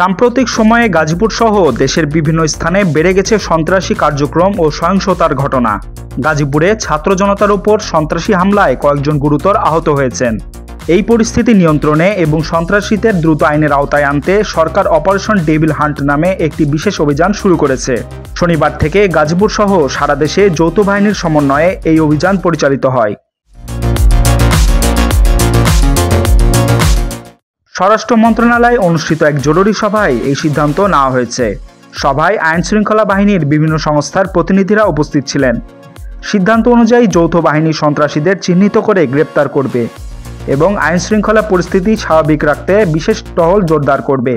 সাম্প্রতিক সময়ে গাজীপুর সহ দেশের বিভিন্ন স্থানে বেড়ে গেছে সন্ত্রাসী কার্যক্রম ও সহিংসতার ঘটনা। গাজীপুরে ছাত্র জনতার উপর সন্ত্রাসী হামলায় কয়েকজন গুরুতর আহত হয়েছেন। এই পরিস্থিতি নিয়ন্ত্রণে এবং সন্ত্রাসীদের দ্রুত আইনের আওতায় আনতে সরকার অপারেশন ডেভিল হান্ট নামে একটি বিশেষ অভিযান শুরু করেছে। শনিবার থেকে গাজীপুর সহ সারা দেশে যৌথ বাহিনীর সমন্বয়ে এই অভিযান পরিচালিত হয়। স্বরাষ্ট্র মন্ত্রণালয়ে অনুষ্ঠিত এক জরুরি সভায় এই সিদ্ধান্ত নেওয়া হয়েছে। সভায় আইনশৃঙ্খলা বাহিনীর বিভিন্ন সংস্থার প্রতিনিধিরা উপস্থিত ছিলেন। সিদ্ধান্ত অনুযায়ী যৌথ বাহিনী সন্ত্রাসীদের চিহ্নিত করে গ্রেপ্তার করবে এবং আইনশৃঙ্খলা পরিস্থিতি স্বাভাবিক রাখতে বিশেষ টহল জোরদার করবে।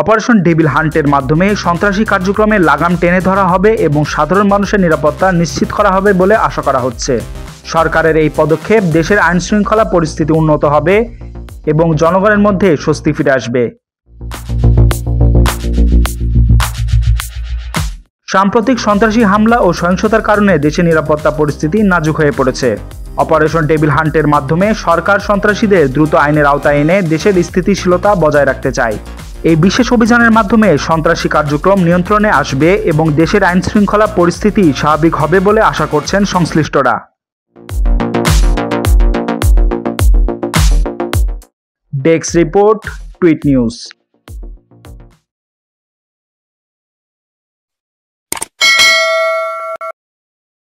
অপারেশন ডেভিল হান্টের মাধ্যমে সন্ত্রাসী কার্যক্রমে লাগাম টেনে ধরা হবে এবং সাধারণ মানুষের নিরাপত্তা নিশ্চিত করা হবে বলে আশা করা হচ্ছে। সরকারের এই পদক্ষেপ দেশের আইনশৃঙ্খলা পরিস্থিতি উন্নত হবে এবং জনগণের মধ্যে স্বস্তি ফিরে আসবে। সাম্প্রতিক সন্ত্রাসী হামলা ও সহিংসতার কারণে দেশের নিরাপত্তা পরিস্থিতি নাজুক হয়ে পড়েছে। অপারেশন ডেভিল হান্টের মাধ্যমে সরকার সন্ত্রাসীদের দ্রুত আইনের আওতায় এনে দেশের স্থিতিশীলতা বজায় রাখতে চায়। এই বিশেষ অভিযানের মাধ্যমে সন্ত্রাসী কার্যক্রম নিয়ন্ত্রণে আসবে এবং দেশের আইনশৃঙ্খলা পরিস্থিতি স্বাভাবিক হবে বলে আশা করছেন সংশ্লিষ্টরা। Desk report, tweet news.